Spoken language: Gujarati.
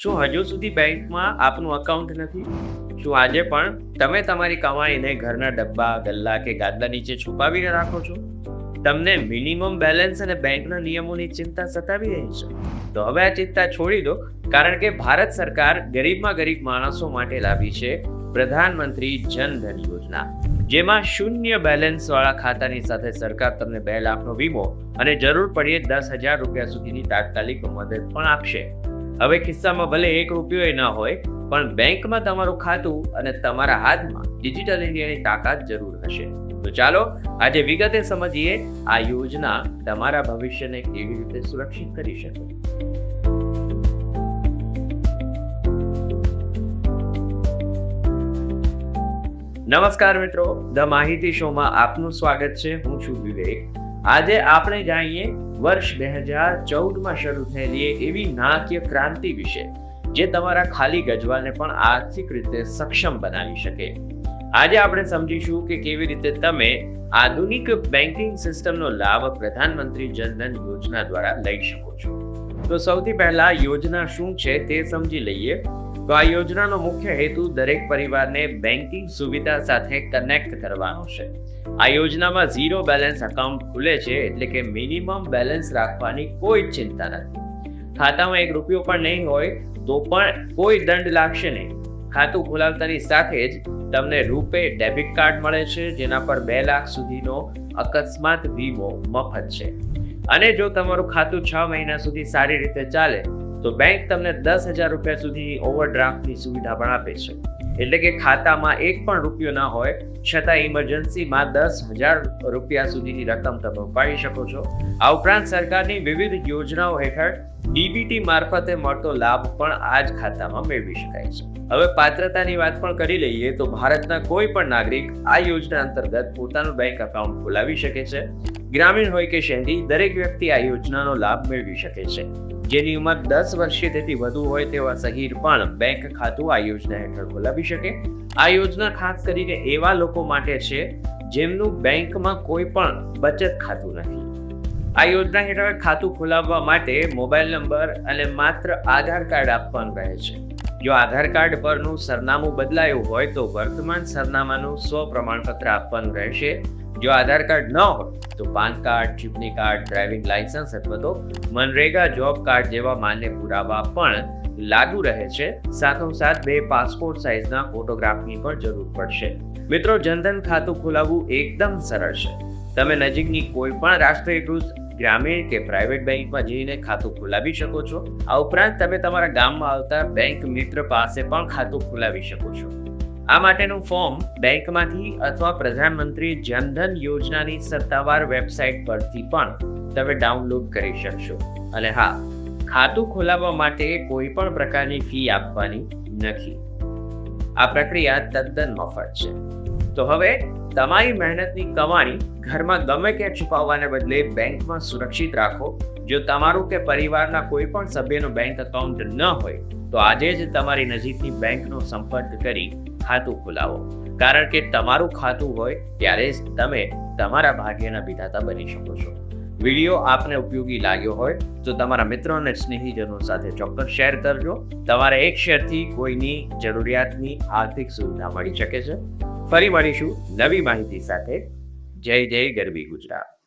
શું હજુ સુધી બેંકમાં આપનું અકાઉન્ટ નથી? શું આજે પણ તમે તમારી કમાણીને ઘરના ડબ્બા, ગલ્લા કે ગાદલા નીચે છુપાવીને રાખો છો? તમને મિનિમમ બેલેન્સ અને બેંકના નિયમોની ચિંતા સતાવી રહી છે? તો હવે આ ચિંતા છોડી દો, કારણ કે ભારત સરકાર ગરીબમાં ગરીબ માણસો માટે લાવી છે પ્રધાનમંત્રી જન ધન યોજના, જેમાં શૂન્ય બેલેન્સ વાળા ખાતાની સાથે સરકાર તમને 2 લાખનો વીમો અને જરૂર પડીએ 10,000 રૂપિયા સુધીની તાત્કાલિક મદદ પણ આપશે. હવે કિસ્સામાં ભલે 1 રૂપિયો ન હોય, પણ બેંકમાં તમારું ખાતું અને તમારા હાથમાં ડિજિટલ ઇન્ડિયાની તાકાત જરૂર હશે. તો ચાલો આજે વિગતે સમજીએ આ યોજના તમારા ભવિષ્યને કેવી રીતે સુરક્ષિત કરી શકે. નમસ્કાર મિત્રો, ધ માહિતી શોમાં આપનું સ્વાગત છે. હું છું વિવેક. આજે આપણે જાણીએ વર્ષ 2014માં શરૂ થયેલી એવી નાણાકીય ક્રાંતિ વિશે, જે તમારા ખાલી ગજવાને પણ આર્થિક રીતે સક્ષમ બનાવી શકે. આજે આપણે સમજીશું કે કેવી રીતે તમે આધુનિક બેન્કિંગ સિસ્ટમનો લાભ પ્રધાનમંત્રી જન ધન યોજના દ્વારા લઈ શકો છો. તો સૌથી પહેલા યોજના શું છે તે સમજી લઈએ. તો આ યોજનાનો મુખ્ય હેતુ દરેક પરિવારને બેન્કિંગ સુવિધા સાથે કનેક્ટ કરવાનો છે. આ યોજનામાં 0 બેલેન્સ એકાઉન્ટ ખુલે છે, એટલે કે મિનિમમ બેલેન્સ રાખવાની કોઈ ચિંતા નથી. ખાતામાં 1 રૂપિયો પણ નહીં હોય તો પણ કોઈ દંડ લાગશે નહીં. ખાતું ખોલાવતાની સાથે જ તમને રૂપે ડેબિટ કાર્ડ મળે છે, જેના પર 2 લાખ સુધીનો અકસ્માત વીમો મફત છે. અને જો તમારું ખાતું 6 મહિના સુધી સારી રીતે ચાલે તો બેંક તમને 10,000 રૂપિયા સુધીની ઓવરડ્રાફ્ટની સુવિધા પણ આપે છે. એટલે કે ખાતામાં 1 પણ રૂપિયો ના હોય છતાં ઇમરજન્સીમાં 10,000 રૂપિયા સુધીની રકમ તમે ઉપાડી શકો છો. આ ઉપરાંત સરકારની વિવિધ યોજનાઓ હેઠળ ડીબીટી મારફતે મળતો લાભ પણ આ જ ખાતામાં મેળવી શકાય છે. હવે પાત્રતાની વાત પણ કરી લઈએ તો ભારતના કોઈ પણ નાગરિક આ યોજના અંતર્ગત પોતાનું બેંક એકાઉન્ટ ખોલાવી શકે છે. ગ્રામીણ હોય કે શહેરી, દરેક વ્યક્તિ આ યોજનાનો લાભ મેળવી શકે છે. જેની ઉંમર 10 વર્ષથી તેથી વધુ હોય તેવા શહીર પણ બેંક ખાતું આ યોજના હેઠળ ખોલાવી શકે. આ યોજના ખાસ કરીને એવા લોકો માટે છે જેમનું બેંકમાં કોઈ પણ બચત ખાતું નથી. આ યોજના હેઠળ ખાતું ખોલાવવા માટે મોબાઈલ નંબર અને માત્ર આધાર કાર્ડ આપવાનું રહે છે. જો આધાર કાર્ડ પરનું સરનામું બદલાયું હોય તો વર્તમાન સરનામાનું સ્વપ્રમાણપત્ર આપવાનું રહેશે. જો આધાર કાર્ડ ન હોય તો પાન કાર્ડ, ચૂંટણી કાર્ડ, ડ્રાઇવિંગ લાયસન્સ અથવા તો મનરેગા જોબ કાર્ડ જેવા માન્ય પુરાવા પણ લાગુ રહે છે. સાથોસાથ 2 પાસપોર્ટ સાઇઝના ફોટોગ્રાફની પણ જરૂર પડશે. મિત્રો, જનધન ખાતું ખોલાવવું એકદમ સરળ છે. તમે નજીકની કોઈ પણ રાષ્ટ્રીયકૃત ગ્રામીણ કે પ્રાઇવેટ બેંકમાં જઈને ખાતું ખોલાવી શકો છો. આ ઉપરાંત તમે તમારા ગામમાં આવતા બેંક મિત્ર પાસે પણ ખાતું ખોલાવી શકો છો. આ માટેનું ફોર્મ બેંકમાંથી અથવા પ્રધાનમંત્રી જનધન યોજનાની સત્તાવાર વેબસાઇટ પરથી પણ તમે ડાઉનલોડ કરી શકશો. અને હા, ખાતું ખોલાવવા માટે કોઈ પણ પ્રકારની ફી આપવાની નથી. આ પ્રક્રિયા તદ્દન મફત છે. તો હવે તમારી મહેનતની કમાણી ઘરમાં ગમે ક્યાં છુપાવવાને બદલે બેંકમાં સુરક્ષિત રાખો. જો તમારું કે પરિવારના કોઈ પણ સભ્યનું બેંક એકાઉન્ટ ન હોય તો આજે જ તમારી નજીકની બેંકનો સંપર્ક કરી ખાતું ખોલાવો, કારણ કે તમારું ખાતું હોય ત્યારે જ તમે તમારા ભાગ્યના વિધાતા બની શકો છો. વિડીયો આપને ઉપયોગી લાગ્યો હોય તો તમારા મિત્રો અને સ્નેહીજનો સાથે ચોક્કસ શેર કરજો. તમારા એક શેરથી કોઈની જરૂરિયાતની આર્થિક સુવિધા મળી શકે છે. ફરી મળીશું નવી માહિતી સાથે. જય જય ગરવી ગુજરાત.